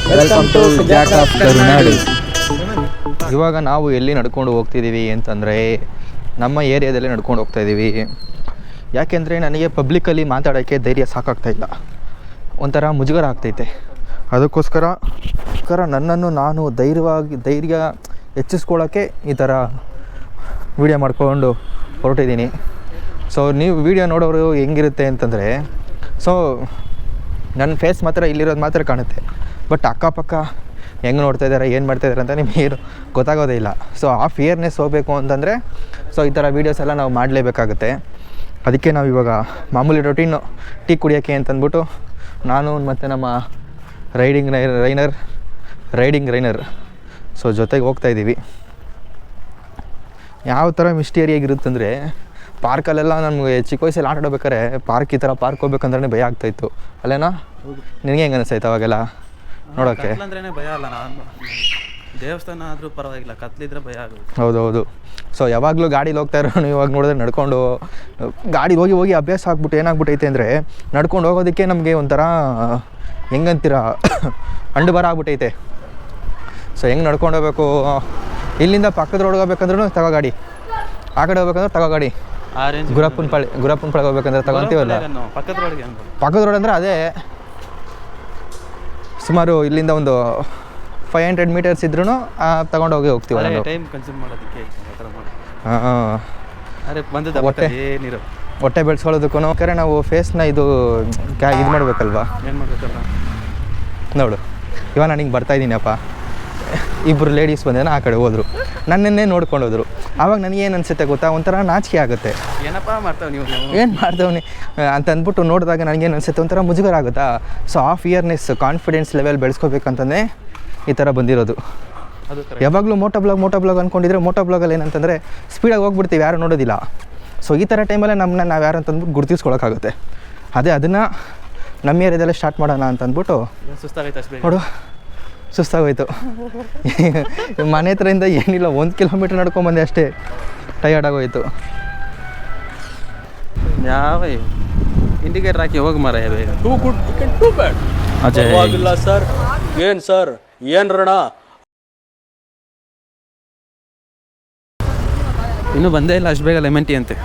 Welcome to Jack of ಕರುನಾಡು. ಇವಾಗ ನಾವು ಎಲ್ಲಿ ನಡ್ಕೊಂಡು ಹೋಗ್ತಿದ್ದೀವಿ ಅಂತಂದರೆ ನಮ್ಮ ಏರಿಯಾದಲ್ಲೇ ನಡ್ಕೊಂಡು ಹೋಗ್ತಾ ಇದ್ದೀವಿ. ಯಾಕೆಂದರೆ ನನಗೆ ಪಬ್ಲಿಕ್ಕಲ್ಲಿ ಮಾತಾಡೋಕ್ಕೆ ಧೈರ್ಯ ಸಾಕಾಗ್ತಾಯಿಲ್ಲ, ಒಂಥರ ಮುಜುಗರ ಆಗ್ತೈತೆ. ಅದಕ್ಕೋಸ್ಕರ ನನ್ನನ್ನು ನಾನು ಧೈರ್ಯ ಹೆಚ್ಚಿಸ್ಕೊಳ್ಳೋಕ್ಕೆ ಈ ಥರ ವೀಡಿಯೋ ಮಾಡ್ಕೊಂಡು ಹೊರಟಿದ್ದೀನಿ. ಸೊ ನೀವು ವೀಡಿಯೋ ನೋಡೋರು ಹೆಂಗಿರುತ್ತೆ ಅಂತಂದರೆ, ಸೊ ನನ್ನ ಫೇಸ್ ಮಾತ್ರ ಇಲ್ಲಿರೋದು ಮಾತ್ರ ಕಾಣುತ್ತೆ, ಬಟ್ ಅಕ್ಕಪಕ್ಕ ಹೆಂಗೆ ನೋಡ್ತಾಯಿದ್ದಾರೆ, ಏನು ಮಾಡ್ತಾಯಿದ್ದಾರೆ ಅಂತ ನಿಮಗೆ ಏನು ಗೊತ್ತಾಗೋದೇ ಇಲ್ಲ. ಸೊ ಆ ಫಿಯರ್ನೆಸ್ ಹೋಗಬೇಕು ಅಂತಂದರೆ ಸೊ ಈ ಥರ ವೀಡಿಯೋಸ್ ಎಲ್ಲ ನಾವು ಮಾಡಲೇಬೇಕಾಗುತ್ತೆ. ಅದಕ್ಕೆ ನಾವು ಇವಾಗ ಮಾಮೂಲಿ ರೊಟೀನು ಟೀ ಕುಡಿಯೋಕ್ಕೆ ಅಂತಂದ್ಬಿಟ್ಟು ನಾನು ಮತ್ತು ನಮ್ಮ ರೈಡಿಂಗ್ ರೈನರ್ ಸೊ ಜೊತೆಗೆ ಹೋಗ್ತಾಯಿದ್ದೀವಿ. ಯಾವ ಥರ ಮಿಸ್ಟೀರಿಯಾಗಿರುತ್ತಂದರೆ, ಪಾರ್ಕಲ್ಲೆಲ್ಲ ನಮಗೆ ಚಿಕ್ಕ ವಯಸ್ಸಲ್ಲಿ ಆಟ ಆಡಬೇಕಾದ್ರೆ ಈ ಥರ ಪಾರ್ಕ್ ಹೋಗ್ಬೇಕಂದ್ರೆ ಭಯ ಆಗ್ತಾಯಿತ್ತು ಅಲ್ಲೇನಾ? ನಿನಗೆ ಹೆಂಗೆ ಅನಿಸ್ತಾಯ್ತು ಅವಾಗೆಲ್ಲ ನೋಡೋಕ್ಕೆ? ಅಂದ್ರೆ ಭಯ ಅಲ್ಲ, ನಾನು ದೇವಸ್ಥಾನ ಆದರೂ ಪರವಾಗಿಲ್ಲ, ಕತ್ಲಿದ್ರೆ ಭಯ ಆಗುತ್ತೆ. ಹೌದು. ಸೊ ಯಾವಾಗಲೂ ಗಾಡೀಲಿ ಹೋಗ್ತಾ ಇರೋ ಇವಾಗ ನೋಡಿದ್ರೆ ನಡ್ಕೊಂಡು ಗಾಡಿ ಹೋಗಿ ಅಭ್ಯಾಸ ಆಗ್ಬಿಟ್ಟು ಏನಾಗ್ಬಿಟ್ಟೈತೆ ಅಂದರೆ, ನಡ್ಕೊಂಡು ಹೋಗೋದಕ್ಕೆ ನಮಗೆ ಒಂಥರ ಹೆಂಗಂತೀರ ಅಂಡು ಬರ ಆಗ್ಬಿಟ್ಟೈತೆ. ಸೊ ಹೆಂಗೆ ನಡ್ಕೊಂಡು ಹೋಗ್ಬೇಕು, ಇಲ್ಲಿಂದ ಪಕ್ಕದ ರೋಡ್ಗೆ ಹೋಗ್ಬೇಕಂದ್ರೂ ತಗೋ ಗಾಡಿ, ಆ ಕಡೆ ಹೋಗ್ಬೇಕಂದ್ರೆ ತಗೋ ಗಾಡಿ. ಗುರಪ್ಪನ ಪಾಳಿಗೆ ಹೋಗ್ಬೇಕಂದ್ರೆ ತಗೊತೀವಲ್ಲ, ಪಕ್ಕದ ರೋಡ್ ಅಂದರೆ ಅದೇ ಸುಮಾರು ಇಲ್ಲಿಂದ ಒಂದು 500 ಮೀಟರ್ಸ್ ಇದ್ರೂ ತಗೊಂಡೋಗಿ ಹೋಗ್ತೀವಲ್ಲ ಟೈಮ್ ಕನ್ಸ್ಯೂಮ್ ಮಾಡೋದಕ್ಕೆ. ಹೊಟ್ಟೆ ಬೆಳೆಸ್ಕೊಳ್ಳೋದಕ್ಕೂ ಕರೆ ನಾವು ಫೇಸ್ನ ಇದು ಮಾಡಬೇಕಲ್ವಾ? ಏನು ಮಾಡಬೇಕಲ್ಲ ನೋಡು, ಇವಾಗ ನಾನು ಹಿಂಗೆ ಬರ್ತಾಯಿದ್ದೀನಪ್ಪ, ಇಬ್ಬರು ಲೇಡೀಸ್ ಬಂದೇನೋ ಆ ಕಡೆ ಹೋದರು, ನನ್ನನ್ನೇ ನೋಡ್ಕೊಂಡು ಹೋದರು. ಆವಾಗ ನನಗೇನು ಅನಿಸುತ್ತೆ ಗೊತ್ತಾ, ಒಂಥರ ನಾಚಿಕೆ ಆಗುತ್ತೆ. ಏನಪ್ಪ ಮಾಡ್ತಾವೆ ನೀವು, ಏನು ಮಾಡ್ದವನಿ ಅಂತ ಅಂದ್ಬಿಟ್ಟು ನೋಡಿದಾಗ ನನಗೇನು ಅನಿಸುತ್ತೆ, ಒಂಥರ ಮುಜುಗರ ಆಗುತ್ತಾ. ಸೊ ಆ ಫಿಯರ್ನೆಸ್, ಕಾನ್ಫಿಡೆನ್ಸ್ ಲೆವೆಲ್ ಬೆಳೆಸ್ಕೋಬೇಕಂತಂದರೆ ಈ ಥರ ಬಂದಿರೋದು. ಯಾವಾಗಲೂ ಮೋಟೋ ಬ್ಲಾಗ್ ಅಂದ್ಕೊಂಡಿದ್ರೆ, ಮೋಟೋ ಬ್ಲಾಗಲ್ಲಿ ಏನಂತಂದರೆ ಸ್ಪೀಡಾಗಿ ಹೋಗ್ಬಿಡ್ತೀವಿ, ಯಾರು ನೋಡೋದಿಲ್ಲ. ಸೊ ಈ ಥರ ಟೈಮಲ್ಲೇ ನಮ್ಮನ್ನ ನಾವು ಯಾರು ಅಂತಂದ್ಬಿಟ್ಟು ಗುರುತಿಸ್ಕೊಳಕ್ಕಾಗುತ್ತೆ. ಅದನ್ನು ನಮ್ಮ ಏರಿಯಾದಲ್ಲೇ ಸ್ಟಾರ್ಟ್ ಮಾಡೋಣ ಅಂತಂದ್ಬಿಟ್ಟು ನೋಡು ಸುಸ್ತಾಗೋಯ್ತು. ಮನೆ ಹತ್ರದಿಂದ ಏನಿಲ್ಲ, 1 ಕಿಲೋಮೀಟ್ರ್ ನಡ್ಕೊಂಬಂದೆ ಅಷ್ಟೇ, ಟಯರ್ಡ್ ಆಗೋಯ್ತು. ಯಾವ ಇಂಡಿಕೇಟರ್ ಹಾಕಿ ಹೋಗಿ ಮಾರ ಬೇಗ. ಟೂ ಗುಡ್ ಟೂ ಬ್ಯಾಡ್ ಆಗಿಲ್ಲ ಸರ್. ಏನು ಸರ್, ಏನು ರಣ ಇನ್ನೂ ಬಂದೇ ಇಲ್ಲ ಅಷ್ಟು ಬೇಗ ಲೆಮನ್ ಟೀ ಅಂತೆ.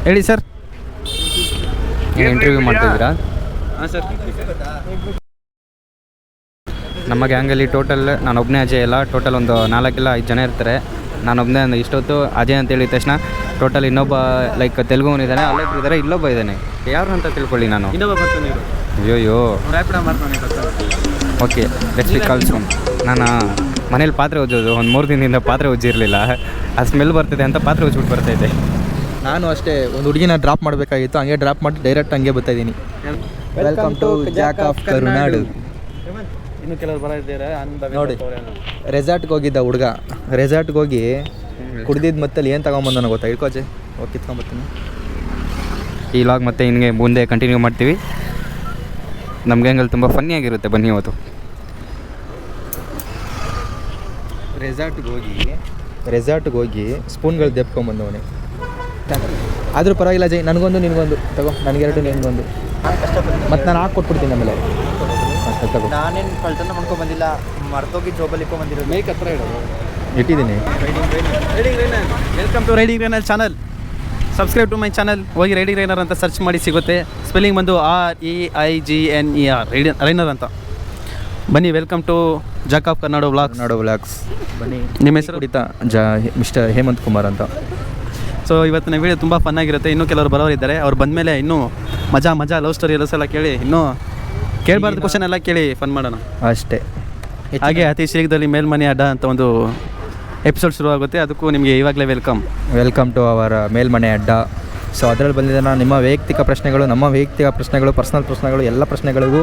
ಹೇಳಿ ಸರ್, ಇಂಟರ್ವ್ಯೂ ಮಾಡ್ತಿದ್ದೀರಾ? ಹಾಂ ಸರ್. ನಮ್ಮ ಗ್ಯಾಂಗಲ್ಲಿ ಟೋಟಲ್ ನಾನೊಬ್ಬನೇ ಅಜಯ್ ಎಲ್ಲ, ಟೋಟಲ್ ಒಂದು 4 ಇಲ್ಲ 5 ಜನ ಇರ್ತಾರೆ. ನಾನೊಬ್ಬನೇ ಅಂದರೆ ಇಷ್ಟೊತ್ತು ಅಜಯ್ ಅಂತ ಹೇಳಿದ ತಕ್ಷಣ ಟೋಟಲ್ ಇನ್ನೊಬ್ಬ ಲೈಕ್ ತೆಲುಗುವನಿದ್ದಾನೆ, ಅಲ್ಲೊಬ್ಬರು ಇದ್ದಾರೆ, ಇಲ್ಲೊಬ್ಬ ಇದ್ದಾನೆ. ಯಾರು ಅಂತ ತಿಳ್ಕೊಳ್ಳಿ ನಾನು. ಇನ್ನೊಬ್ಬ ಬರ್ತಾನೆ. ಅಯ್ಯೋ ರ್ಯಾಪಿಡ್ ಮಾಡ್ತಾನೆ. Okay, let's calls. ನಾನು ಮನೇಲಿ ಪಾತ್ರೆ ಉಜ್ಜೋದು, ಒಂದು 3 ದಿನದಿಂದ ಪಾತ್ರೆ ಉಜ್ಜಿರಲಿಲ್ಲ, ಆ ಸ್ಮೆಲ್ ಬರ್ತಿದೆ ಅಂತ ಪಾತ್ರೆ ಉಜ್ಜಿಬಿಟ್ಟು ಬರ್ತೈತೆ. ನಾನು ಅಷ್ಟೇ ಒಂದು ಹುಡುಗಿನ ಡ್ರಾಪ್ ಮಾಡಬೇಕಾಗಿತ್ತು, ಹಂಗೆ ಡ್ರಾಪ್ ಮಾಡಿ ಡೈರೆಕ್ಟ್ ಹಂಗೆ ಬರ್ತಾಯಿದ್ದೀನಿ. ವೆಲ್ಕಮ್ ಟು ಜಾಕ್ ಆಫ್ ಕರುನಾಡು. ಇನ್ನು ಕೆಲವರು ಬರೋದಿದ್ದಾರೆ ನೋಡಿ, ರೆಸಾರ್ಟ್ಗೆ ಹೋಗಿದ್ದ ಹುಡುಗ, ರೆಸಾರ್ಟ್ಗೆ ಹೋಗಿ ಕುಡ್ದಿದ್ದು ಮತ್ತೆ ಏನು ತಗೊಂಬಂದನ ಗೊತ್ತಾ? ಇಳ್ಕೋಜೆ ಹೋಗಿ ಕಿತ್ಕೊಂಬರ್ತೀನಿ. ಈ ಲಾಗ್ ಮತ್ತೆ ಹಿಂಗೆ ಮುಂದೆ ಕಂಟಿನ್ಯೂ ಮಾಡ್ತೀವಿ. ನಮ್ಗೆ ಹಂಗಲ್ಲಿ ತುಂಬ ಫನ್ನಿಯಾಗಿರುತ್ತೆ. ಬನ್ನಿ ಇವತ್ತು ರೆಸಾರ್ಟ್ಗೆ ಹೋಗಿ ಸ್ಪೂನ್ಗಳು ದೆಪ್ಕೊಂಬಂದವನೇ. ಆದರೂ ಪರವಾಗಿಲ್ಲ ಜೈ, ನನಗೊಂದು ನಿನಗೊಂದು ತಗೋ, ನನಗೆರಡು ನಿನಗೊಂದು, ಮತ್ತು ನಾನು ಹಾಕ್ಕೊಟ್ಬಿಡ್ತೀನಿ ಆಮೇಲೆ. ತಗೋ, ನಾನೇನು ಕಳ್ತನ ಮಾಡ್ಕೊಂಬಂದಿಲ್ಲ, ಮರ್ತೋಗಿ ಜೋಬಲ್ಲಿ ಇಟ್ಕೊಂಬಂದಿರೋದು. ಮೇಕ್ ಹತ್ರ ಇಟ್ಟಿದ್ದೀನಿ. Welcome to Riding Rainer channel. Subscribe to my channel. ಹೋಗಿ ರೈಡಿಂಗ್ ರೈನರ್ ಅಂತ ಸರ್ಚ್ ಮಾಡಿ ಸಿಗುತ್ತೆ. ಸ್ಪೆಲ್ಲಿಂಗ್ ಬಂದು REIGNER ರೈನರ್ ಅಂತ. ಬನ್ನಿ, welcome to Jack of Karnadu vlogs. ಬನ್ನಿ. ನಿಮ್ಮ ಹೆಸರು? ಕುಡಿತಾ ಮಿಸ್ಟರ್ ಹೇಮಂತ್ ಕುಮಾರ್ ಅಂತ. ಸೊ ಇವತ್ತಿನ ವೀಡಿಯೋ ತುಂಬ ಫನ್ನಾಗಿರುತ್ತೆ. ಇನ್ನೂ ಕೆಲವರು ಬರೋರಿದ್ದಾರೆ, ಅವ್ರು ಬಂದಮೇಲೆ ಇನ್ನೂ ಮಜಾ ಲವ್ ಸ್ಟೋರಿ ಎಲ್ಲ ಕೇಳಿ, ಇನ್ನೂ ಕೇಳಬಾರ್ದು ಕ್ವಶನ್ ಎಲ್ಲ ಕೇಳಿ ಫನ್ ಮಾಡೋಣ ಅಷ್ಟೇ. ಹಾಗೆ ಅತಿ ಶೀಘ್ರದಲ್ಲಿ ಮೇಲ್ಮನೆ ಅಡ್ಡ ಅಂತ ಒಂದು ಎಪಿಸೋಡ್ ಶುರುವಾಗುತ್ತೆ. ಅದಕ್ಕೂ ನಿಮಗೆ ಇವಾಗಲೇ ವೆಲ್ಕಮ್ ಟು ಅವರ ಮೇಲ್ಮನೆ ಅಡ್ಡ. ಸೊ ಅದರಲ್ಲಿ ಬಂದಿದ್ದ ನಿಮ್ಮ ವೈಯಕ್ತಿಕ ಪ್ರಶ್ನೆಗಳು, ನಮ್ಮ ವೈಯಕ್ತಿಕ ಪ್ರಶ್ನೆಗಳು, ಪರ್ಸನಲ್ ಪ್ರಶ್ನೆಗಳು, ಎಲ್ಲ ಪ್ರಶ್ನೆಗಳಿಗೂ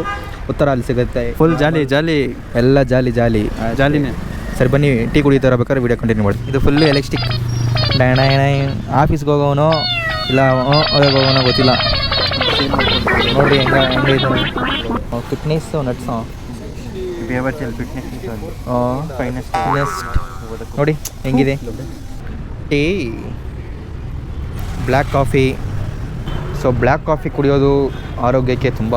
ಉತ್ತರ ಅಲ್ಲಿ ಸಿಗುತ್ತೆ. ಫುಲ್ ಜಾಲಿ ಎಲ್ಲ ಜಾಲಿನೇ. ಸರಿ ಬನ್ನಿ, ಟೀ ಕುಡಿತಾ ಇರಬೇಕಾದ್ರೆ ವೀಡಿಯೋ ಕಂಟಿನ್ಯೂ ಮಾಡಿ. ಇದು ಫುಲ್ಲು ಎಲೆಕ್ಟ್ರಿಕ್. ಆಫೀಸ್ಗೆ ಹೋಗೋವನೋ ಇಲ್ಲ ಹೋಗೋವನೋ ಗೊತ್ತಿಲ್ಲ. ನೋಡಿರಿ ಹೆಂಗೆ ಫಿಟ್ನೆಸ್ಸು ನಟ್ಸು ಫೈನೆಸ್ಟ್ ನೋಡಿ ಹೆಂಗಿದೆ. Tea, black coffee. So black coffee ಕುಡಿಯೋದು ಆರೋಗ್ಯಕ್ಕೆ ತುಂಬ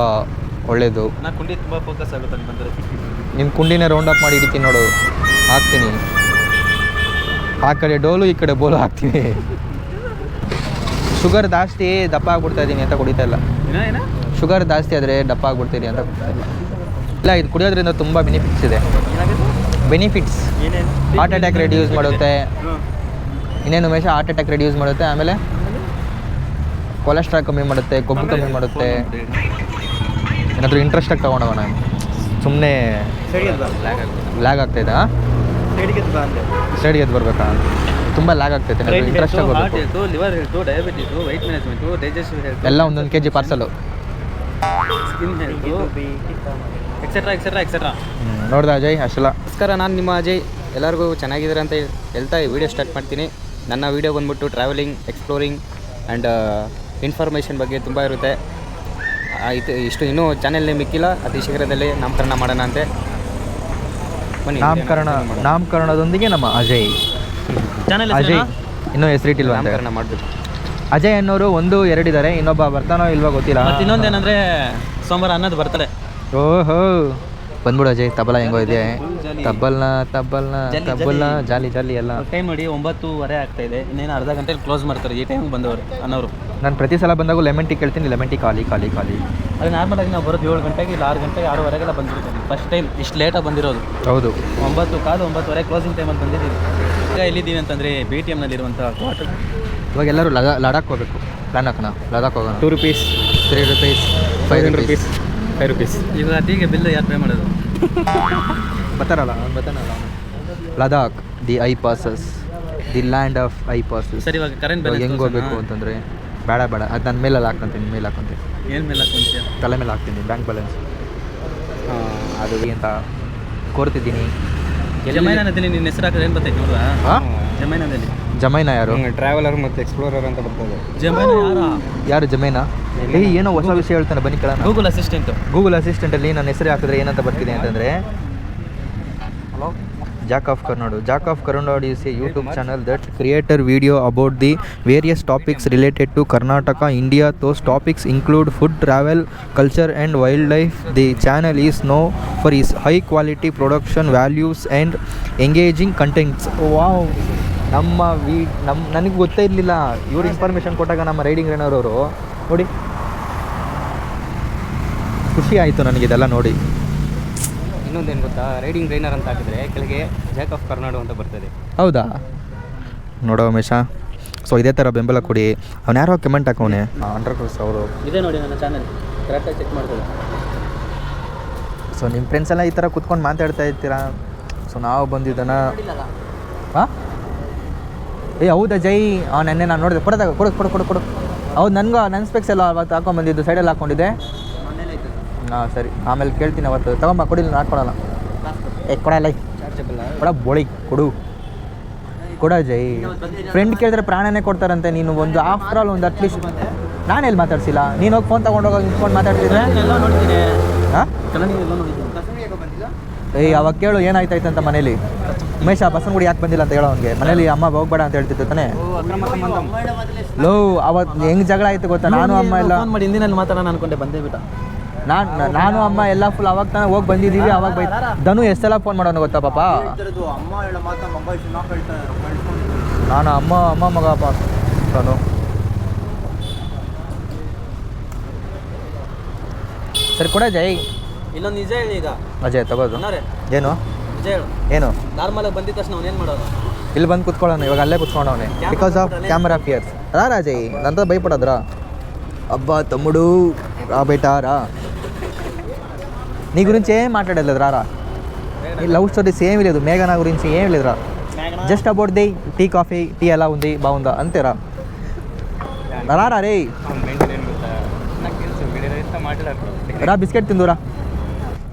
ಒಳ್ಳೇದು. ನಾನು ಕುಂಡಿ ತುಂಬ ಫೋಕಸ್ ಆಗುತ್ತೆ ಅಂತ ಬಂದರೆ ನಿನ್ನ ಕುಂಡಿನೇ ರೌಂಡ್ ಅಪ್ ಮಾಡಿ ಹಿಡಿತೀನಿ ನೋಡು, ಹಾಕ್ತೀನಿ. ಆ ಕಡೆ ಡೋಲು ಈ ಕಡೆ ಬೋಲು ಹಾಕ್ತೀನಿ. ಶುಗರ್ ಜಾಸ್ತಿ ದಪ್ಪ ಆಗ್ಬಿಡ್ತಾ ಇದ್ದೀನಿ ಅಂತ ಕುಡಿತಾ ಇಲ್ಲ. ಏನ ಶುಗರ್ ಜಾಸ್ತಿ ಆದರೆ ದಪ್ಪ ಆಗ್ಬಿಡ್ತೀನಿ ಅಂತ ಕುಡಿತಾ ಇಲ್ಲ. ಇಲ್ಲ, ಇದು ಕುಡಿಯೋದ್ರಿಂದ ತುಂಬ ಬೆನಿಫಿಟ್ಸ್ ಇದೆ. ಬೆನಿಫಿಟ್ಸ್ ಹಾರ್ಟ್ ಅಟ್ಯಾಕ್ ರೆಡ್ಯೂಸ್ ಮಾಡುತ್ತೆ. ಇನ್ನೇನು ಉಮೇಶ, ಹಾರ್ಟ್ ಅಟ್ಯಾಕ್ ರೆಡ್ಯೂಸ್ ಮಾಡುತ್ತೆ. ಆಮೇಲೆ ಕೊಲೆಸ್ಟ್ರಾಲ್ ಕಮ್ಮಿ ಮಾಡುತ್ತೆ, ಕೊಬ್ಬು ಕಮ್ಮಿ ಮಾಡುತ್ತೆ. ಏನಾದರೂ ಇಂಟ್ರೆಸ್ಟಾಗಿ ತೊಗೊಂಡೋಗೋಣ, ಸುಮ್ಮನೆ ಲ್ಯಾಗ್ ಆಗ್ತಾಯಿದೆ. ಸೈಡ್ಗೆ ಎದ್ದು ಬರಬೇಕಾ? ತುಂಬ ಲ್ಯಾಗ್ ಆಗ್ತೈತೆ, ಇಂಟ್ರೆಸ್ಟಾಗಿ ಬರಬೇಕು. Liver health, diabetes, white management, digestive health ಎಲ್ಲ 1 kg parcel. Skin health, etcetera etcetera etcetera. ನೋಡ್ದೆ ಅಜಯ್, ಅಷ್ಟೆಲ್ಲ. ನಮಸ್ಕಾರ, ನಾನು ನಿಮ್ಮ ಅಜಯ್. ಎಲ್ಲರಿಗೂ ಚೆನ್ನಾಗಿದ್ದಾರೆ ಅಂತ ಹೇಳ್ತಾ ಈ ವಿಡಿಯೋ ಸ್ಟಾರ್ಟ್ ಮಾಡ್ತೀನಿ. ನನ್ನ ವಿಡಿಯೋ ಬಂದ್ಬಿಟ್ಟು ಟ್ರಾವೆಲಿಂಗ್, ಎಕ್ಸ್ಪ್ಲೋರಿಂಗ್ ಆ್ಯಂಡ್ ಇನ್ಫಾರ್ಮೇಷನ್ ಬಗ್ಗೆ ತುಂಬ ಇರುತ್ತೆ. ಇಷ್ಟು ಇನ್ನೂ ಚಾನೆಲ್ ನೇಮ್ ಇಕ್ಕಿಲ್ಲ, ಅತಿ ಶೀಘ್ರದಲ್ಲೇ ನಾಮಕರಣ ಮಾಡೋಣ ಅಂತೆ. ಬನ್ನಿ, ನಾಮಕರಣದೊಂದಿಗೆ ನಮ್ಮ ಅಜಯ್ ಅಜಯ್ ಇನ್ನೂ ಹೆಸರಿಟ್ಟಿಲ್ವ ಅಂತ ನಾಮಕರಣ ಮಾಡಬೇಕು. ಅಜಯ್ ಅನ್ನೋರು 1, 2 ಇದ್ದಾರೆ. ಇನ್ನೊಬ್ಬ ಬರ್ತಾನೋ ಇಲ್ವೋ ಗೊತ್ತಿಲ್ಲ. ಮತ್ತು ಇನ್ನೊಂದೇನಂದರೆ ಸೋಮವಾರ ಅನ್ನೋದು ಬರ್ತಾರೆ. ಓಹೋ, ಬಂದ್ಬಿಡು ಅಜಯ್. ತಬಲ ಹೆಂಗೋ ಇದೆ, ತಬಲ್ನ ಜಾಲಿ ಜಾಲಿ ಎಲ್ಲ. ಟೈಮ್ ನೋಡಿ 9:30 ಆಗ್ತಾಯಿದೆ. ಇನ್ನೇನು ಅರ್ಧ ಗಂಟೆಲಿ ಕ್ಲೋಸ್ ಮಾಡ್ತಾರೆ. ಈ ಟೈಮಿಗೆ ಬಂದವರು ಅನ್ನೋರು. ನಾನು ಪ್ರತಿ ಸಲ ಬಂದಾಗೂ ಲೆಮನ್ ಟೀ ಕೇಳ್ತೀನಿ, ಲೆಮನ್ ಟೀ ಖಾಲಿ. ಅದು ನಾರ್ಮಲಾಗಿ ನಾವು ಬರೋದು 7 ಗಂಟೆಗೆ, ಇಲ್ಲ 6 ಗಂಟೆಗೆ, 6:30 ಬಂದಿರ್ತೀವಿ. ಫಸ್ಟ್ ಟೈಮ್ ಇಷ್ಟು ಲೇಟಾಗಿ ಬಂದಿರೋದು. ಹೌದು, 9:15, 9:30 ಕ್ಲೋಸಿಂಗ್ ಟೈಮಲ್ಲಿ ಬಂದಿದ್ದೀವಿ. ಈಗ ಎಲ್ಲಿದ್ದೀವಿ ಅಂತಂದರೆ BTMನಲ್ಲಿರುವಂಥ ಕ್ವಾರ್ಟರ್. ಇವಾಗ ಎಲ್ಲರೂ ಲಡಾಖ್ ಹೋಗಬೇಕು. ಪ್ಲಾನ್ ಹಾಕೋಣ, ಲಡಾಖ್ ಹೋಗೋಣ. 2 rupees, 3 rupees, 5 rupees, 5 rupees. ಈಗ ಟೀಗೆ ಬಿಲ್ ಯಾರು ಪೇ ಮಾಡೋದು? ಬರ್ತಾನಲ್ಲ. Ladakh, the high passes, the land of high passes. ಸರಿ, ಇವಾಗ ಕರೆಂಟ್ ಬಿಲ್ ಹೆಂಗೆ ಹೋಗ್ಬೇಕು ಅಂತಂದರೆ ಬೇಡ, ಅದು ನನ್ನ ಮೇಲೆ ಹಾಕ್ಕೊಂತೀನಿ. ಏನು ಮೇಲೆ ಹಾಕೊಂತೀಯ? ತಲೆ ಮೇಲೆ ಹಾಕ್ತೀನಿ. ಬ್ಯಾಂಕ್ ಬ್ಯಾಲೆನ್ಸ್ ಅದು ಅಂತ ಕೋರ್ತಿದ್ದೀನಿ. ಜಮೈನಲ್ಲಿ ನಿನ್ನ ಹೆಸರು ಹಾಕಿದ್ರೆ ಏನು ಬರ್ತೈತೆ ನೋಡುವ? ಹಾಂ, ಜಮೈನ ಯಾರು? ಟ್ರಾವೆಲರ್ ಮತ್ತು ಎಕ್ಸ್ಪ್ಲೋರರ್ ಅಂತ ಬರ್ತದೆ. ಜಮೈನ ಯಾರು ಜಮೈನ? ಏನೋ ಹೊಸ ವಿಷಯ ಹೇಳ್ತಾನೆ, ಬನ್ನಿ ಕೇಳೋಣ. ಗೂಗಲ್ ಅಸಿಸ್ಟೆಂಟಲ್ಲಿ ನನ್ನ ಹೆಸರು ಹಾಕಿದ್ರೆ ಏನಂತ ಬರ್ತಿದೆ ಅಂತಂದರೆ, Jack of Karnadu is a YouTube channel that creator video about the various topics related to Karnataka, India. Those topics include food, travel, culture and wildlife. The channel is known for its high quality production values and engaging contents. Wow, ನನಗೆ ಗೊತ್ತೇ ಇರಲಿಲ್ಲ. ಇವ್ರು information ಕೊಟ್ಟಾಗ ನಮ್ಮ riding trainer ಅವರು ನೋಡಿ, ಖುಷಿ ಆಯಿತು ನನಗೆ ಇದೆಲ್ಲ ನೋಡಿ. ಇನ್ನೊಂದೇನು ಗೊತ್ತಾ, ರೈಡಿಂಗ್ ಟ್ರೈನರ್ ಅಂತ ಹಾಕಿದ್ರೆ ಕೆಳಗೆ ಜಾಕ್ ಆಫ್ ಕರ್ನಾಡು ಅಂತ ಬರ್ತದೆ. ಹೌದಾ? ನೋಡೋ ಉಮೇಶ, ಸೊ ಇದೇ ಥರ ಬೆಂಬಲ ಕೊಡಿ. ಅವ್ನು ಯಾರೋ ಕಮೆಂಟ್ ಹಾಕೋನೆ, ಅಂಡರ್ಕ್ರಾಸ್ ಅವರು. ಇದೆ ನೋಡಿ ನನ್ನ ಚಾನಲ್, ಕರೆಕ್ಟಾಗಿ ಚೆಕ್ ಮಾಡ್ಕೊಳ್ಳಿ. ಸೊ ನಿಮ್ಮ ಫ್ರೆಂಡ್ಸ್ ಎಲ್ಲ ಈ ಥರ ಕುತ್ಕೊಂಡು ಮಾತಾಡ್ತಾ ಇರ್ತೀರಾ. ಸೊ ನಾವು ಬಂದಿದ್ದಾನ. ಹಾಂ, ಹೌದಾ ಜೈ? ನೆನ್ನೆ ನಾನು ನೋಡಿದೆ. ಕೊಡು. ಹೌದು, ನನ್ನ ಸ್ಪೆಕ್ಸ್ ಎಲ್ಲ ಅವತ್ತು ಹಾಕೊಂಡ್ಬಂದಿದ್ದು, ಸೈಡಲ್ಲಿ ಹಾಕ್ಕೊಂಡಿದ್ದೆ. ಹಾಂ ಸರಿ, ಆಮೇಲೆ ಕೇಳ್ತೀನಿ ಅವತ್ತು. ತಗೊಂಬ, ಕೊಡಿಲ್ಲ, ಹಾಕ್ಕೊಡಲ್ಲ. ಕೊಡಲ್ಲ, ಬೋಳಿ ಕೊಡ ಜೈ. ಫ್ರೆಂಡ್ ಕೇಳಿದ್ರೆ ಪ್ರಾಣನೇ ಕೊಡ್ತಾರಂತೆ. ನೀನು ಒಂದು ಆಫ್ಟರ್ ಆಲ್ ಒಂದು ಅಟ್ಲೀಸ್ಟ್ ನಾನು ಎಲ್ಲಿ ಮಾತಾಡ್ಸಿಲ್ಲ. ನೀನು ಹೋಗಿ ಫೋನ್ ತೊಗೊಂಡೋಗಿ ನಿಂತ್ಕೊಂಡು ಮಾತಾಡ್ತಿದ್ರೆ. ಹಾಂ, ಅವಾಗ ಕೇಳು ಏನಾಯ್ತಾಯ್ತಂತ ಮನೇಲಿ. ಉಮೇಶ ಬಸವನಗುಡಿ ಯಾಕೆ ಬಂದಿಲ್ಲ ಅಂತ ಹೇಳೋ ಅವ್ನಿಗೆ. ಮನೇಲಿ ಅಮ್ಮ ಹೋಗ್ಬೇಡ ಅಂತ ಹೇಳ್ತಿತ್ತು ತಾನೇ. ಲೋ, ಅವತ್ತು ಹೆಂಗೆ ಜಗಳ ಆಯ್ತು ಗೊತ್ತಾ? ನಾನು ಅಮ್ಮ ಎಲ್ಲ ಮಾಡಿ ಹಿಂದಿನಲ್ಲಿ ಮಾತಾಡೋಣ ಅನ್ಕೊಂಡೆ, ಬಂದೇ ಬಿಟ್ಟ. ನಾನು ಅಮ್ಮ ಎಲ್ಲ ಫುಲ್ ಅವಾಗ ತಾನೇ ಹೋಗಿ ಬಂದಿದ್ದೀವಿ. ಅವಾಗ ಧನು ಎಷ್ಟೆಲ್ಲ ಫೋನ್ ಮಾಡೋನು ಗೊತ್ತಾ ಪಾಪ. ನಾನು ಅಮ್ಮ ಮಗಪ್ಪ ಧನು. ಸರಿ ಕೊಡ ಜೈ. ಇನ್ನೊಂದು ನಿಜ ಹೇಳಿ ಈಗ ಅಜಯ್ ತಗೋದು. ಏನು ನಿಜ ಹೇಳು. ಏನು? ನಾರ್ಮಲಾಗಿ ಬಂದಿದ್ದ ತಕ್ಷಣ ಅವ್ನು ಏನು ಮಾಡೋದು? ಇಲ್ಲಿ ಬಂದು ಕುತ್ಕೊಳ್ಳೋಣ. ಇವಾಗ ಅಲ್ಲೇ ಕುತ್ಕೊಂಡವನೆ ಬಿಕಾಸ್ ಆಫ್ ಕ್ಯಾಮ್ರಾ ಫಿಯರ್ಸ್. ರಾಜಯ್ ನಂತ ಭಯಪಡೋದ್ರಾ? అబ్బా తమ్ముడు రా బేటా రా. నీ గురించి ఏం మాట్లాడలేదు రారా. ఈ లవ్ స్టోరీస్ ఏమీ లేదు. మేఘనా గురించి ఏం లేదురా. Just about the tea coffee, tea ఎలా ఉంది, బాగుందా, అంతేరా. రారా రే రా, బిస్కెట్ తిందురా.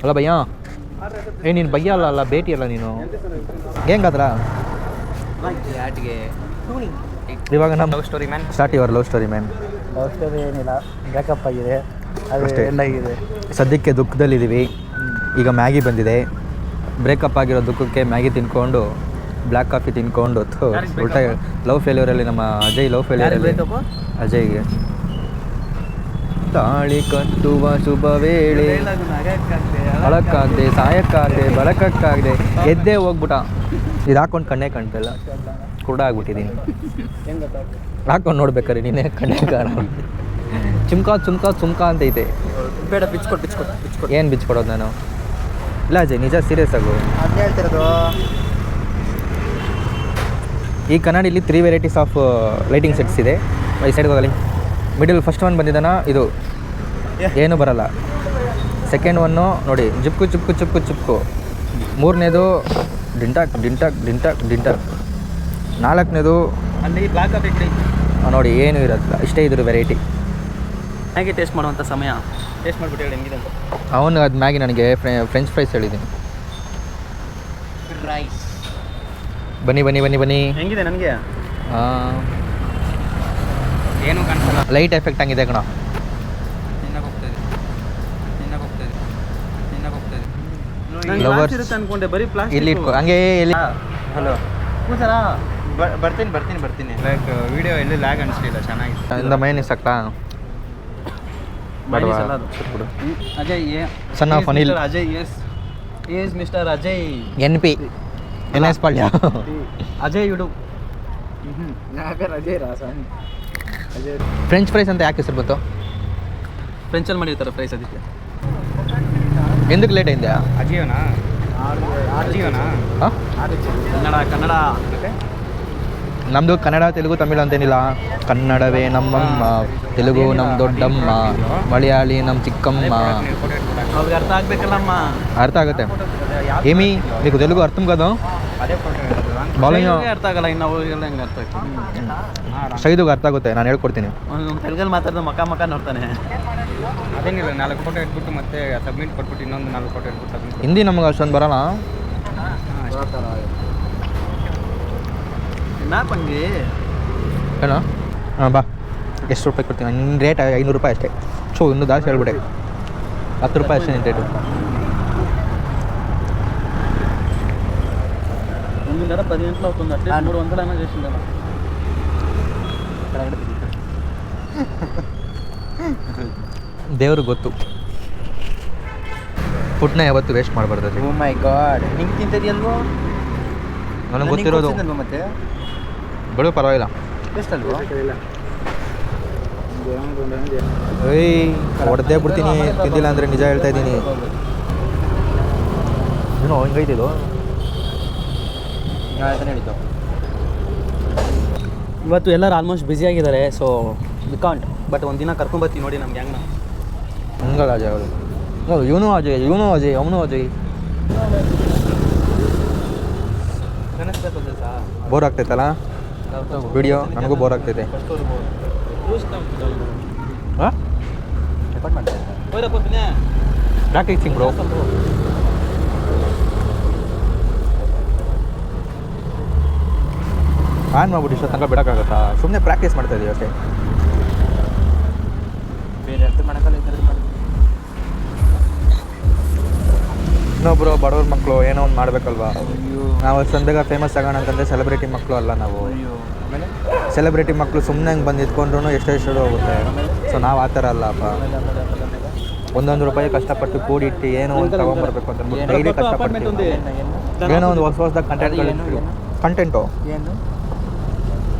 అలా భయ్యా, నేను భయ్యా అలా భేటీ అಲ್ಲ ನೀನು. ఏం కదరా. ಇವಾಗ ನಮ್ಮ love story man. Start your love story man. Love story ಏನಿಲ್ಲ, ಬ್ರೇಕಪ್ ಆಗಿದೆ. ಅದು ಅಷ್ಟೇ. ಎಲ್ಲಾಗಿದೆ. ಸದ್ಯಕ್ಕೆ ದುಃಖದಲ್ಲಿದ್ದೀವಿ. ಈಗ ಮ್ಯಾಗಿ ಬಂದಿದೆ. ಬ್ರೇಕಪ್ ಆಗಿರೋ ದುಃಖಕ್ಕೆ ಮ್ಯಾಗಿ ತಿನ್ಕೊಂಡು, ಬ್ಲ್ಯಾಕ್ ಕಾಫಿ ತಿನ್ಕೊಂಡು ಉಲ್ಟಾ ಲವ್ ಫೇಲ್ಯೂರಲ್ಲಿ ನಮ್ಮ ಅಜಯ್ ಲವ್ ಫೇಲ್ಯೂರಲ್ಲಿ ಅಜಯ್ಗೆ ತಾಳಿ ಕಟ್ಟುವ ಶುಭ ವೇಳೆ ಅಳಕ್ಕಾಗದೆ ಸಾಯಕ್ಕಾಗದೆ ಬಳಕಕ್ಕಾಗದೆ ಎದ್ದೇ ಹೋಗ್ಬಿಟ್ಟ. ಇದು ಹಾಕೊಂಡು ಕಣ್ಣೇ ಕಾಣ್ತಿಲ್ಲ, ಕುರುಡ ಆಗ್ಬಿಟ್ಟಿದ್ದೀನಿ. ಹಾಕೊಂಡು ನೋಡ್ಬೇಕಾರೆ ನೀನೇ ಕಣ್ಣೇ ಕಾಣ. ಚುಮ್ಕಾ ಅಂತೈತೆ. ಬೇಡ ಬಿಚ್ಕೊಟ್ಟು ಏನು ಬಿಚ್ಕೊಡೋದು ನಾನು? ಇಲ್ಲ ಅಜಯ್, ನಿಜ ಸೀರಿಯಸ್ ಆಗು. ಅದನ್ನೇ ಹೇಳ್ತಿರೋದು. ಈ ಕನ್ನಡಿಲಿ 3 ವೆರೈಟೀಸ್ ಆಫ್ ಲೈಟಿಂಗ್ ಸೆಟ್ಸ್ ಇದೆ. ಈ ಸೈಡ್ಗೆ ಹೋಗಲಿ. ಮಿಡಲ್ ಫಸ್ಟ್ ಒನ್ ಬಂದಿದ್ದಾನ, ಇದು ಏನೂ ಬರಲ್ಲ. ಸೆಕೆಂಡ್ ಒನ್ನು ನೋಡಿ ಚುಪ್ಕು. ಮೂರನೇದು ಡಿಂಟಾಕ್. ನಾಲ್ಕನೇದು ಅಲ್ಲಿ ಬ್ಲಾಕ್ ಆಗಬೇಕು ನೋಡಿ, ಏನೂ ಇರೋದಿಲ್ಲ. ಇಷ್ಟೇ ಇದ್ರ ವೆರೈಟಿ. ಮ್ಯಾಗಿ ಟೇಸ್ಟ್ ಮಾಡುವಂಥ ಸಮಯ. ಟೇಸ್ಟ್ ಮಾಡಿಬಿಟ್ಟು ಹೇಳಿ ಹೆಂಗಿದೆ ಅಂತ. ಅವನು ಅದು ಮ್ಯಾಗಿ ನನಗೆ ಫ್ರೆಂಚ್ ಫ್ರೈಸ್ ಹೇಳಿದ್ದೀನಿ. ಬನ್ನಿ. ಹೆಂಗಿದೆ ನನಗೆ? ಏನೂ ಕಾಣಿಸಲ್ಲ. ಲೈಟ್ ಎಫೆಕ್ಟ್ ಹಂಗಿದೆ ಕಣ. Lovers. ಇರುತ್ತೆ ಅನ್ಕೊಂಡೆ, ಬರೀ ಪ್ಲಾಸ್ಟಿಕ್. ಇಲ್ಲಿ ಇಟ್ಕೊ, ಹಂಗೆ ಎಲ್ಲಿ. ಹಲೋ, ಕೂಸರ ಬರ್ತೀನಿ. ಲೈಕ್ ವಿಡಿಯೋ ಎಲ್ಲಿ ಲ್ಯಾಗ್ ಅನಿಸ್ಲಿಲ್ಲ, ಚೆನ್ನಾಗಿತ್ತು. ಇಂದ ಮೈನಸ್ ಆಗ್ತಾ ಬಡವಾ ಬಿಡು. Ajay son of Anil. Ajay S mister Ajay NP NS Palya. Ajay ಯುಡು. ಫ್ರೆಂಚ್ ಫ್ರೈಸ್ ಅಂತ ಯಾಕೆ ಹೆಸರು ಬಂತು? ಫ್ರೆಂಚಲ್ಲಿ ಮಾಡಿರ್ತಾರೆ ಫ್ರೈಸ್, ಅದಕ್ಕೆ. ಎಂದಕ್ಕೆ ಲೇಟ್ ಅయింದ್ಯಾ? ಅಜಿಯೋನಾ? ಹಾಂ, ಕನ್ನಡ ನಮ್ಮದು ಕನ್ನಡ ತೆಲುಗು ತಮಿಳು ಅಂತೇನಿಲ್ಲ. ಕನ್ನಡವೇ ನಮ್ಮಮ್ಮ, ತೆಲುಗು ನಮ್ಮ ದೊಡ್ಡಮ್ಮ, ಮಲಯಾಳಿ ನಮ್ಮ ಚಿಕ್ಕಮ್ಮ. ಅವ್ರಿಗೆ ಅರ್ಥ ಆಗ್ಬೇಕಲ್ಲಮ್ಮ. ಅರ್ಥ ಆಗುತ್ತೆ. ಏಮಿ నీకు తెలుగు అర్థం కదా? ಬಾಲಯ್ಯ ಅರ್ಥ ಆಗಲ್ಲ, ಇನ್ನು ಅವ್ರಿಗೆಲ್ಲ ಹೆಂಗೆ ಅರ್ಥ ಆಗ್ತದೆ? ಶೈದುಗೆ ಅರ್ಥ ಆಗುತ್ತೆ, ನಾನು ಹೇಳ್ಕೊಡ್ತೀನಿ. ತೆಲುಗಲ್ಲಿ ಮಾತಾಡಿದ್ರೆ ಮಕ್ಕ ನೋಡ್ತಾನೆ. ಅದೇನಿಲ್ಲ, 4 ಫೋಟೋ ಇಟ್ಬಿಟ್ಟು ಮತ್ತೆ ಸಬ್ಮಿಟ್ ಕೊಟ್ಬಿಟ್ಟು ಇನ್ನೊಂದು 4 ಫೋಟೋ ಇಟ್ಬಿಟ್ಟು ಸಬ್ಮಿಟ್. ಹಿಂದಿ ನಮಗೆ ಅಷ್ಟೊಂದು ಬರೋಲ್ಲ. ಮ್ಯಾಪ್ ಹಂಗೆ ಏನೋ? ಹಾಂ ಬಾ. ಎಷ್ಟು ರೂಪಾಯಿ ಕೊಡ್ತೀನಿ? ನಿನ್ನ ರೇಟ್ 500 ರೂಪಾಯಿ ಅಷ್ಟೇ. ಇನ್ನೂ ಜಾಸ್ತಿ ಹೇಳ್ಬಿಟ್ಟೆ. 10 ರೂಪಾಯಿ ಅಷ್ಟೇ ನಿನ್ನ ರೇಟು. ಒಂದಿನ 10 ಗಂಟೆ ಹೋಗ್ತದೆ ಅಟ್ಲೀಸ್ಟ್. ನೋಡು ಒಂದು ಕಡೆ ಜೇಸಿಲ್ಲ. ದೇವ್ರಿಗೆ ಗೊತ್ತು, ಫುಡ್ನ ಯಾವತ್ತು ವೇಸ್ಟ್ ಮಾಡಬಾರ್ದು. ಓ ಮೈ ಗಾಡ್, ನಿಂಗೆ ತಿಂತದಿಯಲ್ವೋ? ನನಗೆ ಗೊತ್ತಿರೋದು. ಮತ್ತೆ ಬಿಡು, ಪರವಾಗಿಲ್ಲ. ಟೇಸ್ಟ್ ಅಲ್ವೋ? ಏಯ್, ಹೊಡೆದೇ ಬಿಡ್ತೀನಿ ತಿಂದಿಲ್ಲ ಅಂದರೆ. ನಿಜ ಹೇಳ್ತಾ ಇದ್ದೀನಿ. ಏನೋ ಹಿಂಗೈತಿದು. ಹೇಳಿದ್ದು ಇವತ್ತು ಎಲ್ಲರೂ ಆಲ್ಮೋಸ್ಟ್ ಬ್ಯುಸಿಯಾಗಿದ್ದಾರೆ, ಸೊ ವಿ ಕಾಂಟ್. ಬಟ್ ಒಂದಿನ ಕರ್ಕೊಂಬರ್ತೀವಿ ನೋಡಿ ನಮ್ಮ ಗ್ಯಾಂಗ್ನ. ಹಂಗಲ್ಲ ಅಜಯ್ ಅವರು. ಇವನು ಅಜಯ್ ಅವನು ಅಜಯ್. ಬೋರ್ ಆಗ್ತೈತಲ್ಲ ವಿಡಿಯೋ? ನನಗೂ ಬೋರ್ ಆಗ್ತೈತೆ. ಹಾಂ, ರೆಕಾರ್ಡ್ ಮಾಡ್ತಾ ಪ್ರಾಕ್ಟೀಸಿಂಗ್ ಬ್ರೋ. ಆನ್ ಮಾಡ್ಬಿಟ್ಟು ಇಷ್ಟೋ ತನಕ ಬಿಡೋಕ್ಕಾಗತ್ತಾ? ಸುಮ್ಮನೆ ಪ್ರಾಕ್ಟೀಸ್ ಮಾಡ್ತಾ ಇದೀವಿ ಅಷ್ಟೇ. ಬೇರೆ ಅರ್ಥ ಮಾಡೋಕ್ಕಲ್ಲ ಈ ಥರದ್ದು ಮಾಡಿ. ಇನ್ನೊಬ್ಬರು ಬಡವ್ರ ಮಕ್ಕಳು ಏನೋ ಒಂದು ಮಾಡಬೇಕಲ್ವಾ? ನಾವು ಸಂದಾಗ ಫೇಮಸ್ ಆಗೋಣ ಅಂತಂದರೆ ಸೆಲೆಬ್ರಿಟಿ ಮಕ್ಕಳು ಅಲ್ಲ ನಾವು. ಆಮೇಲೆ ಸೆಲೆಬ್ರಿಟಿ ಮಕ್ಕಳು ಸುಮ್ಮನೆ ಹಂಗೆ ಬಂದು ಇದ್ಕೊಂಡ್ರು ಎಷ್ಟೆಷ್ಟು ಹೋಗುತ್ತೆ. ಸೊ ನಾವು ಆ ಥರ ಅಲ್ಲಪ್ಪ. 1 ರೂಪಾಯಿ ಕಷ್ಟಪಟ್ಟು ಕೂಡಿಟ್ಟು ಏನೋ ಒಂದು ತೊಗೊಂಬರ್ಬೇಕು ಅಂತ ಡೈಲಿ ಕಷ್ಟಪಡ್ತೀವಿ. ಏನೋ ಒಂದು ಹೊಸದಾಗಿ ಕಂಟೆಂಟು. ಏನು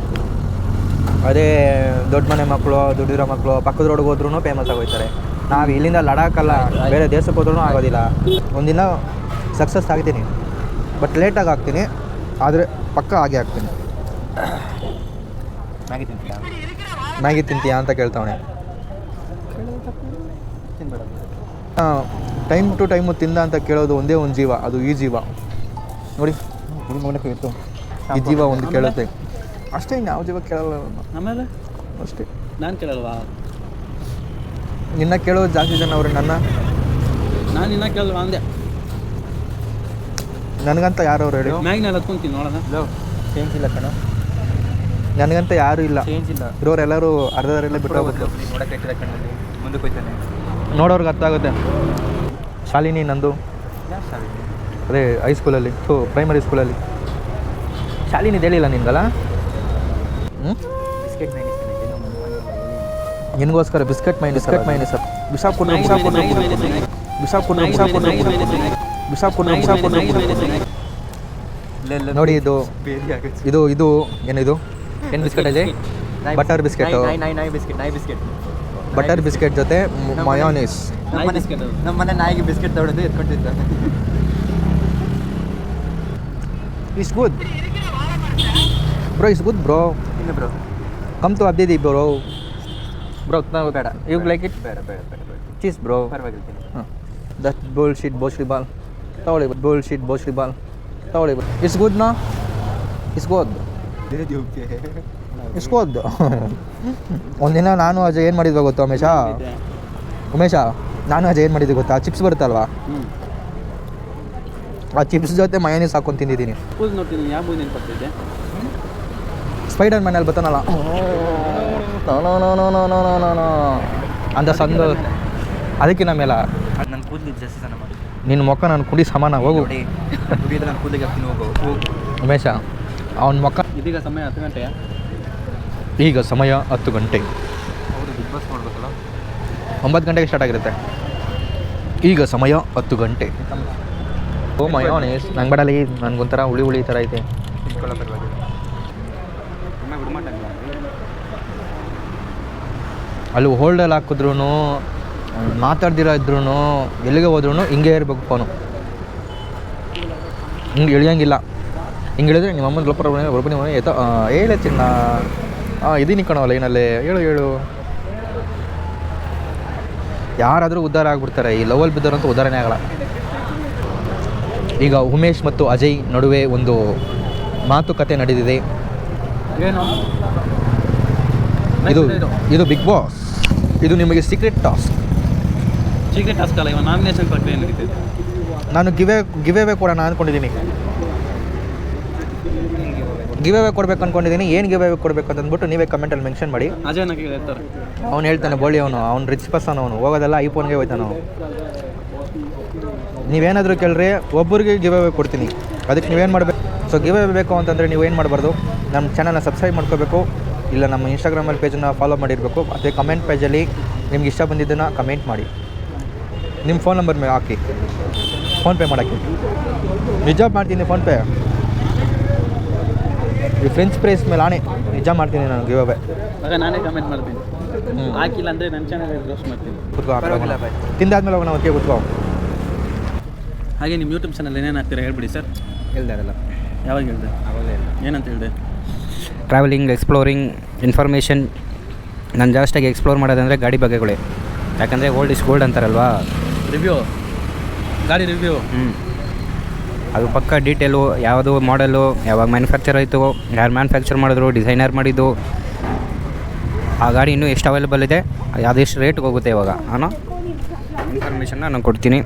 ಅದೇ ದೊಡ್ಡ ಮನೆ ಮಕ್ಕಳು, ದುಡ್ಡಿರೋ ಮಕ್ಕಳು ಪಕ್ಕದ ರೋಡ್ಗೆ ಹೋದ್ರೂ ಫೇಮಸ್ ಆಗೋಯ್ತಾರೆ. ನಾವು ಇಲ್ಲಿಂದ ಲಡಾಖಲ್ಲ, ಬೇರೆ ದೇಶಕ್ಕೆ ಹೋದ್ರೂ ಆಗೋದಿಲ್ಲ. ಒಂದಿನ ಸಕ್ಸಸ್ ಆಗ್ತೀನಿ, ಬಟ್ ಲೇಟಾಗಿ ಆಗ್ತೀನಿ, ಆದರೆ ಪಕ್ಕ ಆಗೇ ಆಗ್ತೀನಿ. ಮ್ಯಾಗಿ ತಿಂತೀಯಾ ಅಂತ ಕೇಳ್ತಾವಣೆ. ಟೈಮ್ ಟು ಟೈಮು ತಿಂದ ಅಂತ ಕೇಳೋದು ಒಂದೇ ಒಂದು ಜೀವ, ಅದು ಈ ಜೀವ ನೋಡಿ. ಇತ್ತು ಈ ಜೀವ ಒಂದು ಕೇಳುತ್ತೆ ಅಷ್ಟೇ. ಯಾವ ಜೀವ ಕೇಳಲ್ಲ. ಆಮೇಲೆ ಅಷ್ಟೇ. ನಾನು ಕೇಳಲ್ವಾ? ನಿನ್ನ ಕೇಳೋದು ಜಾಸ್ತಿ ಜನ ಅವ್ರೆ. ನಾನು ಇನ್ನ ಕೇಳಲ್ವಾ ಅಂದೆ. ನನಗಂತ ಯಾರು ಅವ್ರು ಹೇಳಿ? ಮ್ಯಾಗ್ನಲ್ಲಿ ಹತ್ಕೊಂತೀನಿ ನೋಡೋಣ. ಚೇಂಜ್ ಇಲ್ಲ ಕಣ, ನನಗಂತ ಯಾರೂ ಇಲ್ಲ. ಚೇಂಜ್ ಇಲ್ಲ. ಇರೋರೆಲ್ಲರೂ ಅರ್ಧದವರೆಲ್ಲ ಬಿಟ್ಟು ಹೋಗುತ್ತೆ. ನೋಡಕ್ಕೆ ಇಟ್ಟಿದ ಕಣ್ಣಲ್ಲಿ ಮುಂದಕ್ಕೆ ಹೋಯ್ತಾನೆ. ನೋಡೋರ್ಗೆ ಅರ್ಥ ಆಗುತ್ತೆ. ಶಾಲಿನಿ ನಂದು ಅದೇ ಹೈಸ್ಕೂಲಲ್ಲಿ, ಪ್ರೈಮರಿ ಸ್ಕೂಲಲ್ಲಿ. ಶಾಲಿನಿ ಹೇಳಿಲ್ಲ ನಿನ್ಗಲ್ಲ? ಬಿಸ್ಕೆಟ್ ಮ್ಯಾಗಿ ನಿನಗೋಸ್ಕರ ಬಿಸ್ಕೆಟ್ ಮೈನಸ್ ಬಿಸಾಕ್ ಕೊಡ್ರು ನೋಡಿ. ಇದು ಇದು ಇದು ಏನಿದು ಏನು biscuit Ajay? Butter biscuit. Butter biscuit ಜೊತೆ ಮಯೋನೀಸ್. ನಮ್ಮ ಮನೆ ನಾಯಿಗೆ ಬಿಸ್ಕೆಟ್ ತಗೊಳ್ಳೋದು ಎತ್ಕೊಂಡಿದ್ದ. It's good bro, it's good bro. ಇನ್ನು ಬ್ರೋ ಕಮ್ ಟು ಅಬ್ದಿ ಬ್ರೋ. ಬ್ರೋ ಬೇಡ, ಯು ಲೈಕ್ ಇಟ್? ಬೇಡ ಚೀಸ್ ಬ್ರೋ. ಪರವಾಗಿಲ್ಲ. ಹಾಂ, ದಟ್ ಬೋಲ್ಶೀಟ್ ಬೋಸ್ರಿ ಬಾಲ್ ತಗೊಳ್ಳಿ. ಬೋಲ್ಶೀಟ್ ಬೋಸ್ರಿ ಬಾಲ್ ತಗೊಳ್ಳಿ. ಇಟ್ಸ್ ಗುಡ್ ನಾ? It's good, it's good. ಒಂದಿನ ನಾನು ಅಜಯ್ ಏನು ಮಾಡಿದ್ವಿ ಗೊತ್ತಾ ಉಮೇಶ? ನಾನು ಅಜಯ್ ಏನು ಮಾಡಿದ್ವಿ ಗೊತ್ತಾ? ಚಿಪ್ಸ್ ಬರುತ್ತಲ್ವಾ, ಆ ಚಿಪ್ಸ್ ಜೊತೆ ಮಯೋನೀಸ್ ಹಾಕೊಂಡು ತಿಂದಿದ್ದೀನಿ. ನೋಡ್ತೀನಿ ಯಾವ ಮೂವಿ ನೆನಪಾಗ್ತಿದ್ದೆ? ಸ್ಪೈಡರ್ ಮ್ಯಾನಲ್ಲಿ ಬರ್ತಾನಲ್ಲ ಅಂತ ಸಂದು, ಅದಕ್ಕೆ ನಮ್ಮೆಲ್ಲ ನನ್ನ ಕೂದಲು ಜಾಸ್ತಿ ಸಣ್ಣ ಮಾಡಿ ನಿನ್ನ ಮೊಕ್ಕ ನಾನು ಕುಡಿ ಸಮಾನ. ಹೋಗು ಕುಡಿಯೋದು ನಾನು ಕೂದಲಿಗೆ ಹಾಕ್ತೀನಿ. ಹೋಗು ಉಮೇಶ, ಅವನ ಮೊಕ್ಕ. ಇದೀಗ ಸಮಯ 10 ಗಂಟೆಯ. ಈಗ ಸಮಯ 10 ಗಂಟೆ. ಅವರು ಬಿಗ್ ಬಾಸ್ ಮಾಡ್ಬೇಕಲ್ಲ. 9 ಗಂಟೆಗೆ ಸ್ಟಾರ್ಟ್ ಆಗಿರುತ್ತೆ. ಈಗ ಸಮಯ 10 ಗಂಟೆ. ಓ ಮಯೋನೀಸ್ ನಂಗೆ ಬಡಲಿ, ನನಗೊಂಥರ ಹುಳಿ ಥರ ಐತೆ. ತಿನ್ಕೊಳ್ಳೋ ಪರವಾಗಿಲ್ಲ. ಅಲ್ಲಿ ಹೋಲ್ಡಲ್ಲಿ ಹಾಕಿದ್ರು, ಮಾತಾಡ್ದಿರೋ ಇದ್ರೂ, ಎಲ್ಲಿಗೆ ಹೋದ್ರೂ ಹಿಂಗೆ ಇರಬೇಕು ಫೋನು. ಹಿಂಗೆ ಇಳಿಯೋಂಗಿಲ್ಲ. ಹಿಂಗೆ ಹೇಳಿದ್ರೆ ನಿಮ್ಮ ಅಮ್ಮನ ಒಬ್ಬನೇ ಹೇಳ ಚಿನ್ನ ಇದೀನಿ ಕಣೋ ಲೈನಲ್ಲಿ, ಹೇಳು. ಯಾರಾದರೂ ಉದ್ಧಾರ ಆಗ್ಬಿಡ್ತಾರೆ. ಈ ಲವಲ್ ಬಿದ್ದರಂತೂ ಉದ್ಧಾರನೇ ಆಗಲ್ಲ. ಈಗ ಉಮೇಶ್ ಮತ್ತು ಅಜಯ್ ನಡುವೆ ಒಂದು ಮಾತುಕತೆ ನಡೆದಿದೆ. ಏನು ಇದು ಬಿಗ್ ಬಾಸ್. ಇದು ನಿಮಗೆ ಸೀಕ್ರೆಟ್ ಟಾಸ್ಕ್. ಸೀಕ್ರೆಟ್ ಟಾಸ್ಕ್ ಅಲ್ಲ, ಇವಾಗ ನಾಮಿನೇಷನ್ ಪ್ರಕ್ರಿಯೆ ನಡೀತಿದೆ. ನಾನು ಗಿವ್ ಅವೇ ಕೊಡೋಣ ಅಂದ್ಕೊಂಡಿದ್ದೀನಿ. ಗಿವ್ ಅವೇ ಕೊಡ್ಬೇಕು ಅಂದ್ಕೊಂಡಿದ್ದೀನಿ. ಏನು ಗಿವ್ ಅವೇ ಕೊಡಬೇಕು ಅಂತ ಅಂದ್ಬಿಟ್ಟು ನೀವೇ ಕಮೆಂಟಲ್ಲಿ ಮೆನ್ಷನ್ ಮಾಡಿ. ಅಜಯ್ ಹೇಳ್ತಾರೆ, ಅವ್ನು ಹೇಳ್ತಾನೆ ಬೋಳಿ, ಅವ್ನು ರಿಚ್ ಪರ್ಸನ್, ಅವನು ಹೋಗೋದೆಲ್ಲ ಐಫೋನ್ಗೆ ಹೋಯ್ತಾನೆ ಅವನು. ನೀವೇನಾದರೂ ಕೇಳ್ರಿ, ಒಬ್ಬರಿಗೆ ಗಿವ್ ಅವೇ ಕೊಡ್ತೀನಿ. ಅದಕ್ಕೆ ನೀವೇನು ಮಾಡಬೇಕು? ಸೊ ಗಿವ್ ಅವೇ ಬೇಕು ಅಂತಂದರೆ ನೀವೇನು ಮಾಡಬಾರ್ದು, ನಮ್ಮ ಚಾನಲ್ನ ಸಬ್ಸ್ಕ್ರೈಬ್ ಮಾಡ್ಕೋಬೇಕು, ಇಲ್ಲ ನಮ್ಮ ಇನ್ಸ್ಟಾಗ್ರಾಮಲ್ಲಿ ಪೇಜನ್ನು ಫಾಲೋ ಮಾಡಿರಬೇಕು. ಮತ್ತು ಕಮೆಂಟ್ ಪೇಜಲ್ಲಿ ನಿಮ್ಗೆ ಇಷ್ಟ ಬಂದಿದ್ದನ್ನು ಕಮೆಂಟ್ ಮಾಡಿ. ನಿಮ್ಮ ಫೋನ್ ನಂಬರ್ ಮೇಲೆ ಹಾಕಿ, ಫೋನ್ಪೇ ಮಾಡೋಕ್ಕೆ. ನಿಜ ಮಾಡ್ತೀನಿ ಫೋನ್ಪೇ. ಈ ಫ್ರೆಂಚ್ ಪ್ರೈಸ್ ಮೇಲೆ ಆಣೆ ನಿಜ ಮಾಡ್ತೀನಿ ನಾನು ಗಿವ್ ಅವೇ. ಆಗ ನಾನೇ ಕಮೆಂಟ್ ಮಾಡ್ತೀನಿ. ಹಾಕಿಲ್ಲ ಅಂದರೆ ನನ್ನ ಚಾನಲ್ ರೋಸ್ಟ್ ಮಾಡ್ತೀನಿ. ತಿಂದಾದ್ಮೇಲೆ ಹೋಗೋಣ ಒಟ್ಟಿಗೆ ಕೂತ್ಕೋ. ಹಾಗೆ ನಿಮ್ಮ ಯೂಟ್ಯೂಬ್ ಚಾನಲ್ ಏನೇನು ಹಾಕ್ತೀರಾ ಹೇಳ್ಬಿಡಿ ಸರ್. ಹೇಳ್ದಾರಲ್ಲ, ಯಾವಾಗ ಹೇಳಿದೆ? ಅವಾಗಲೇ ಏನಂತ ಹೇಳಿದೆ? Travelling, exploring, information. ನಾನು ಜಾಸ್ತಿಯಾಗಿ ಎಕ್ಸ್ಪ್ಲೋರ್ ಮಾಡೋದಂದರೆ ಗಾಡಿ ಬಗ್ಗೆಗಳೇ. ಯಾಕಂದರೆ ಓಲ್ಡ್ ಇಸ್ ಗೋಲ್ಡ್ ಅಂತಾರಲ್ವಾ. ರಿವ್ಯೂ, ಗಾಡಿ ರಿವ್ಯೂ. ಅದು ಪಕ್ಕ ಡೀಟೇಲು, ಯಾವುದು ಮಾಡೆಲು, ಯಾವಾಗ ಮ್ಯಾನುಫ್ಯಾಕ್ಚರ್ ಆಯಿತು, ಯಾರು ಮ್ಯಾನುಫ್ಯಾಕ್ಚರ್ ಮಾಡಿದ್ರು, ಡಿಸೈನರ್ ಮಾಡಿದ್ದು, ಆ ಗಾಡಿ ಇನ್ನೂ ಎಷ್ಟು ಅವೈಲೇಬಲ್ ಇದೆ, ಅದೆಷ್ಟು ರೇಟ್ಗೆ ಹೋಗುತ್ತೆ ಇವಾಗ ಅನ್ನೋ ಇನ್ಫಾರ್ಮೇಷನ್ನ ನಾನು ಕೊಡ್ತೀನಿ.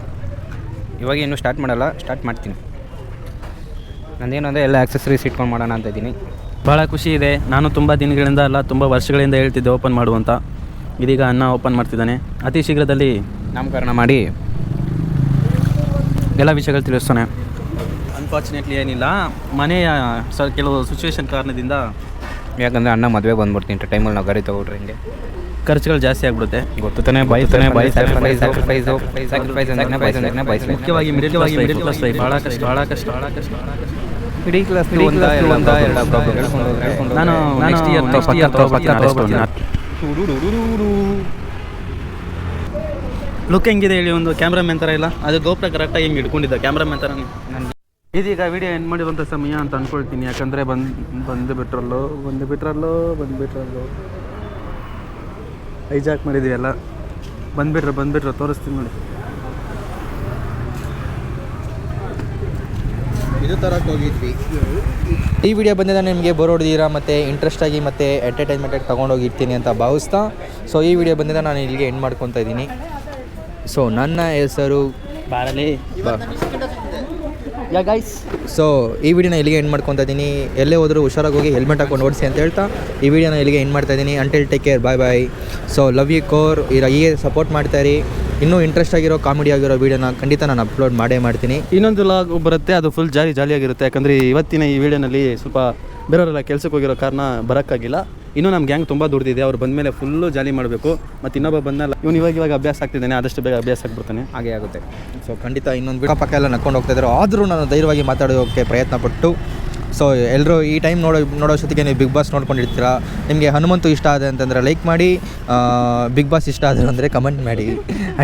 ಇವಾಗ ಇನ್ನೂ ಸ್ಟಾರ್ಟ್ ಮಾಡಲ್ಲ, ಸ್ಟಾರ್ಟ್ ಮಾಡ್ತೀನಿ. ನಂದೇನು ಅಂದರೆ ಎಲ್ಲ ಆಕ್ಸೆಸರೀಸ್ ಇಟ್ಕೊಂಡು ಮಾಡೋಣ ಅಂತ ಇದ್ದೀನಿ. ಭಾಳ ಖುಷಿ ಇದೆ. ನಾನು ತುಂಬ ದಿನಗಳಿಂದ ಅಲ್ಲ, ತುಂಬ ವರ್ಷಗಳಿಂದ ಹೇಳ್ತಿದ್ದೆ ಓಪನ್ ಮಾಡುವಂತ. ಇದೀಗ ಅಣ್ಣ ಓಪನ್ ಮಾಡ್ತಿದ್ದಾನೆ. ಅತಿ ಶೀಘ್ರದಲ್ಲಿ ನಾಮಕರಣ ಮಾಡಿ ಎಲ್ಲ ವಿಷಯಗಳು ತಿಳಿಸ್ತಾನೆ. ಅನ್ಫಾರ್ಚುನೇಟ್ಲಿ ಏನಿಲ್ಲ, ಮನೆಯ ಕೆಲವು ಸಿಚುವೇಶನ್ ಕಾರಣದಿಂದ, ಯಾಕಂದರೆ ಅಣ್ಣ ಮದುವೆ ಬಂದ್ಬಿಡ್ತೀನಿ ಟೈಮಲ್ಲಿ ನಾವು ಗಾಡಿ ತೊಗೊಳ್ರಿ ಹಿಂಗೆ ಖರ್ಚುಗಳು ಜಾಸ್ತಿ ಆಗ್ಬಿಡುತ್ತೆ. ಗೊತ್ತಾನೆ ಮುಖ್ಯವಾಗಿ ಮಿಡಲ್ ಕ್ಲಾಸ್ ಲೈಫ್ ಭಾಳ ಕಷ್ಟ. ಮಿಡಲ್ ಕ್ಲಾಸ್ ನಾನು ನೆಕ್ಸ್ಟ್ ಇಯರ್ ಲುಕ್ ಹೆಂಗಿದೆ ಹೇಳಿ, ಒಂದು ಕ್ಯಾಮ್ರಾಮನ್ ಥರ ಇಲ್ಲ, ಅದು ಗೋಪ್ರ ಕರೆಕ್ಟಾಗಿ ಹೆಂಗೆ ಇಟ್ಕೊಂಡಿದ್ದ ಕ್ಯಾಮ್ರಾಮನ್ ಥರ. ಇದೀಗ ವಿಡಿಯೋ ಎಂಡ್ ಮಾಡಿರುವಂಥ ಸಮಯ ಅಂತ ಅಂದ್ಕೊಳ್ತೀನಿ. ಯಾಕಂದರೆ ಬಂದುಬಿಟ್ರಲ್ಲೋ ಹೈಜಾಕ್ ಮಾಡಿದ್ವಿ ಎಲ್ಲ. ಬಂದುಬಿಟ್ರೆ ತೋರಿಸ್ತೀನಿ ನೋಡಿ. ಇದು ತರಕ್ಕೆ ಹೋಗಿದ್ವಿ. ಈ ವಿಡಿಯೋ ಬಂದಿದ್ದ ನಿಮಗೆ ಬೋರ್ ಹೊಡೆದಿರಾ ಮತ್ತು ಇಂಟ್ರೆಸ್ಟಾಗಿ ಮತ್ತು ಎಂಟರ್ಟೈನ್ಮೆಂಟಾಗಿ ತೊಗೊಂಡೋಗಿರ್ತೀನಿ ಅಂತ ಭಾವಿಸ್ತಾ, ಸೊ ಈ ವಿಡಿಯೋ ಬಂದಿದ್ದ ನಾನು ಇಲ್ಲಿಗೆ ಎಂಡ್ ಮಾಡ್ಕೊತಾ ಇದ್ದೀನಿ. ಸೊ ನನ್ನ ಹೆಸರು ಸೊ ಈ ವಿಡಿಯೋನ ಇಲ್ಲಿಗೆ ಎಂಡ್ ಮಾಡ್ಕೊತಾ ಇದ್ದೀನಿ. ಎಲ್ಲೇ ಹೋದರೂ ಹುಷಾರಾಗಿ ಹೋಗಿ ಹೆಲ್ಮೆಟ್ ಹಾಕೊಂಡು ಓಡಿಸಿ ಅಂತ ಹೇಳ್ತಾ ಈ ವಿಡಿಯೋನ ಇಲ್ಲಿಗೆ ಎಂಡ್ ಮಾಡ್ತಾ ಇದ್ದೀನಿ. Until take care, bye. So love you ಕೋರ್. ಹೀಗೆ ಸಪೋರ್ಟ್ ಮಾಡ್ತಾಯಿರಿ. ಇನ್ನೂ ಇಂಟ್ರೆಸ್ಟ್ ಆಗಿರೋ ಕಾಮಿಡಿ ಆಗಿರೋ ವೀಡಿಯೋನ ಖಂಡಿತ ನಾನು ಅಪ್ಲೋಡ್ ಮಾಡ್ತೀನಿ. ಇನ್ನೊಂದು ಲಾಗ್ ಬರುತ್ತೆ, ಅದು ಫುಲ್ ಜಾಲಿಯಾಗಿರುತ್ತೆ. ಯಾಕಂದರೆ ಇವತ್ತಿನ ಈ ವಿಡಿಯೋನಲ್ಲಿ ಸ್ವಲ್ಪ ಬೇರೆಯವರೆಲ್ಲ ಕೆಲಸಕ್ಕೆ ಹೋಗಿರೋ ಕಾರಣ ಬರೋಕ್ಕಾಗಿಲ್ಲ. ಇನ್ನೂ ನಮ್ಮ ಗ್ಯಾಂಗ್ ತುಂಬ ದುಡ್ದಿದೆ. ಅವ್ರು ಬಂದಮೇಲೆ ಫುಲ್ಲು ಜಾಲಿ ಮಾಡಬೇಕು. ಮತ್ತು ಇನ್ನೊಬ್ಬ ಬಂದಲ್ಲ, ಇವನು ಇವಾಗ ಅಭ್ಯಾಸ ಆಗ್ತಿದ್ದಾನೆ, ಆದಷ್ಟು ಬೇಗ ಅಭ್ಯಾಸ ಆಗ್ಬಿಡ್ತಾನೆ. ಹಾಗೆ ಆಗುತ್ತೆ. ಸೊ ಖಂಡಿತ ಇನ್ನೊಂದು ಬಿಡ ಪಕ್ಕ ಎಲ್ಲ ನಡ್ಕೊಂಡು ಹೋಗ್ತಾಯಿದ್ರು. ಆದರೂ ನಾನು ಧೈರ್ಯವಾಗಿ ಮಾತಾಡೋಕ್ಕೆ ಪ್ರಯತ್ನಪಟ್ಟು. ಸೊ ಎಲ್ಲರೂ ಈ ಟೈಮ್ ನೋಡೋಷ್ಟೊತ್ತಿಗೆ ನೀವು ಬಿಗ್ ಬಾಸ್ ನೋಡ್ಕೊಂಡಿರ್ತೀರ. ನಿಮಗೆ ಹನುಮಂತು ಇಷ್ಟ ಆದ ಅಂತಂದರೆ ಲೈಕ್ ಮಾಡಿ, ಬಿಗ್ ಬಾಸ್ ಇಷ್ಟ ಆದ್ರೆ ಅಂದರೆ ಕಮೆಂಟ್ ಮಾಡಿ.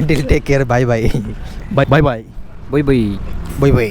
Until take care, bye bye bye bye bye bye bye. Bye by.